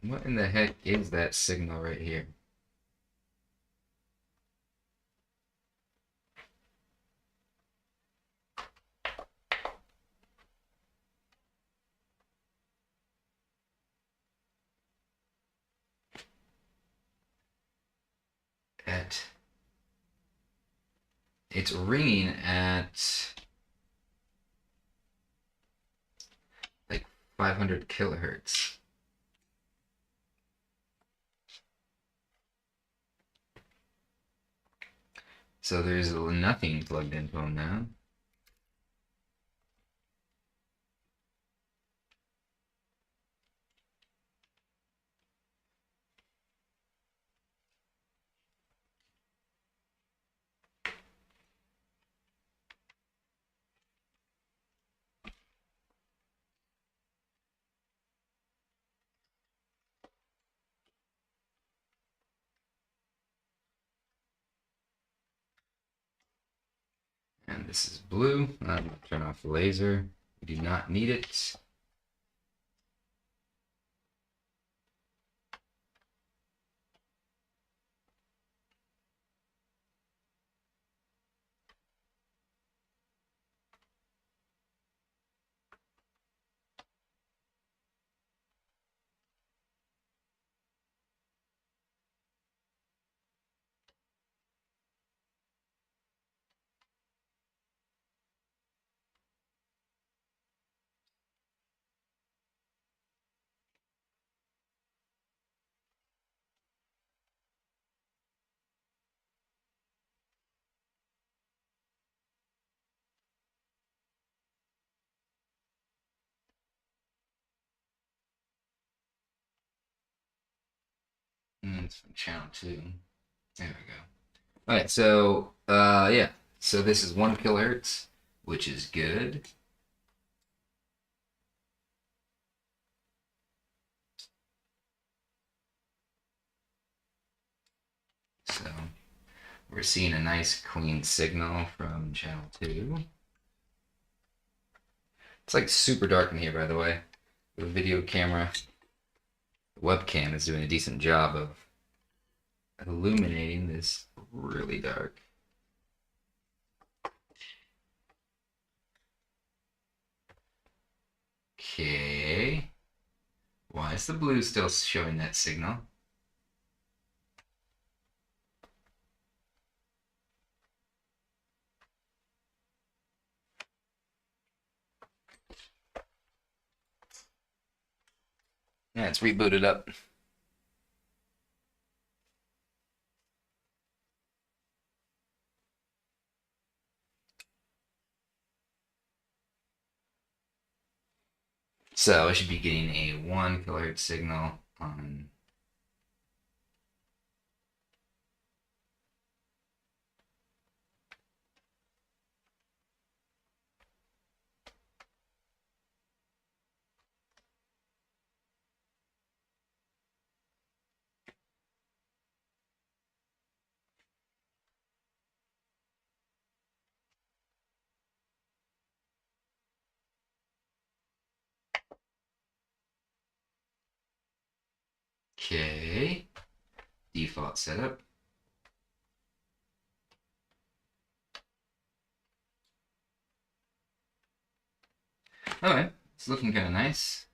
What in the heck is that signal right here? It's ringing at like 500 kilohertz. So there's nothing plugged into them now. And this is blue. I'm going to turn off the laser. We do not need it. And it's from channel 2. There we go. All right, so yeah, so this is 1 kilohertz, which is good. So We're seeing a nice clean signal from channel 2. It's like super dark in here, by the way. The video camera, the webcam is doing a decent job of illuminating this really dark. Okay. Why is the blue still showing that signal? Yeah, it's rebooted up. So I should be getting a 1 kilohertz signal on. Okay. Default setup. Alright, it's looking kind of nice.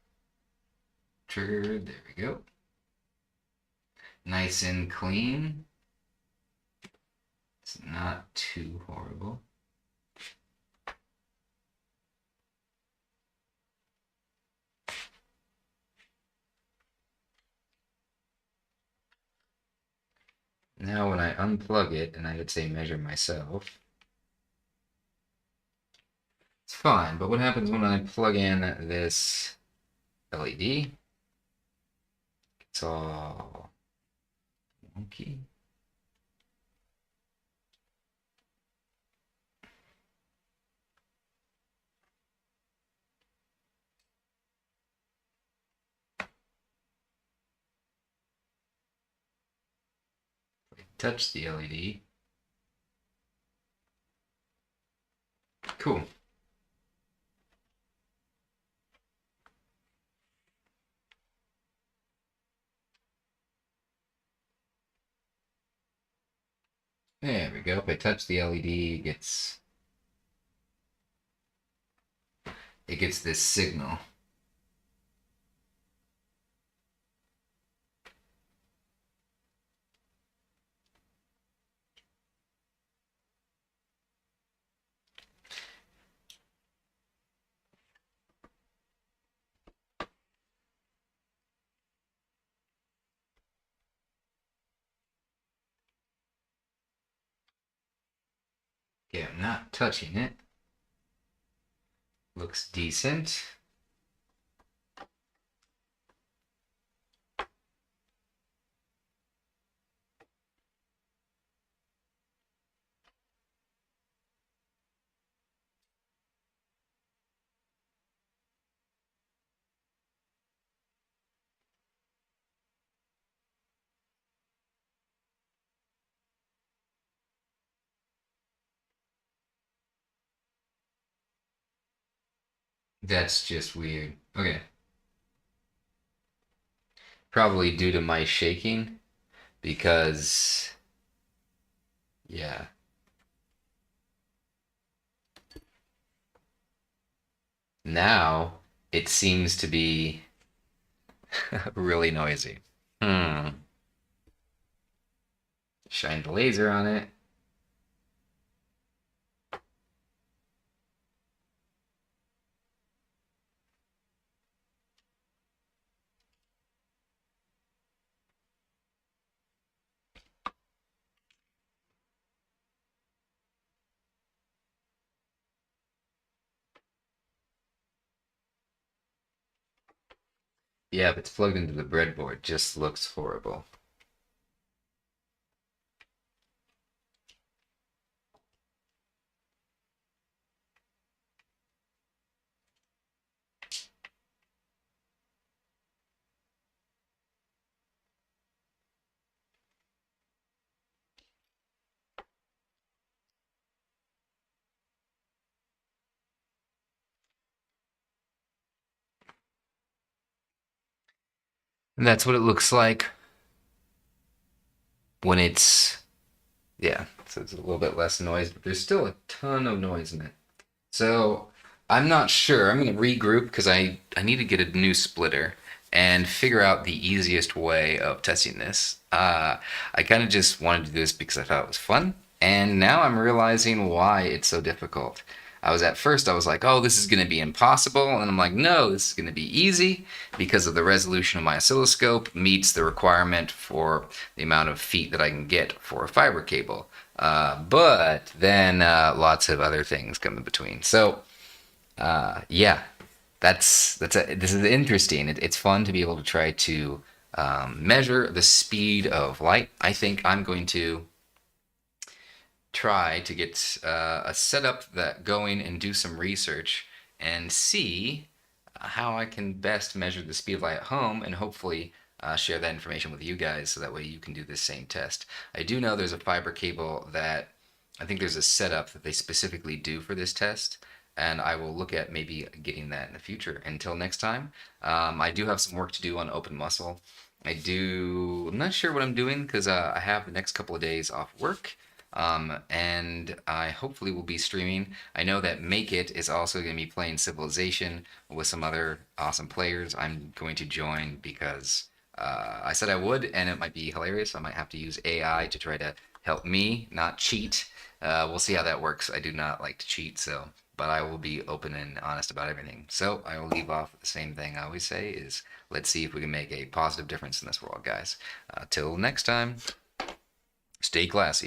Trigger, there we go. Nice and clean. It's not too horrible. Now when I unplug it, and I would say measure myself, it's fine, but what happens when I plug in this LED? It's all wonky. Touch the LED. Cool. There we go. If I touch the LED, it gets this signal. Okay, I'm not touching it. Looks decent. That's just weird. Okay. Probably due to my shaking, because, yeah. Now it seems to be really noisy. Hmm. Shine the laser on it. Yeah, if it's plugged into the breadboard, just looks horrible. And that's what it looks like when it's, yeah, so it's a little bit less noise, but there's still a ton of noise in it. So I'm not sure. I'm going to regroup because I need to get a new splitter and figure out the easiest way of testing this. I kind of just wanted to do this because I thought it was fun, and now I'm realizing why it's so difficult. I was like, oh, this is going to be impossible, and I'm like, no, this is going to be easy because of the resolution of my oscilloscope meets the requirement for the amount of feet that I can get for a fiber cable. But then lots of other things come in between. So yeah, this is interesting. It's fun to be able to try to measure the speed of light. I think I'm going to try to get a setup that going and do some research and see how I can best measure the speed of light at home and hopefully share that information with you guys so that way you can do this same test. I do know there's a fiber cable that I think there's a setup that they specifically do for this test, and I will look at maybe getting that in the future. Until next time, I do have some work to do on open muscle. I'm not sure what I'm doing because I have the next couple of days off work. And I hopefully will be streaming. I know that Make It is also going to be playing Civilization with some other awesome players. I'm going to join because I said I would, and it might be hilarious. I might have to use AI to try to help me, not cheat. We'll see how that works. I do not like to cheat, so but I will be open and honest about everything. So I will leave off with the same thing I always say is let's see if we can make a positive difference in this world, guys. Till next time, stay classy.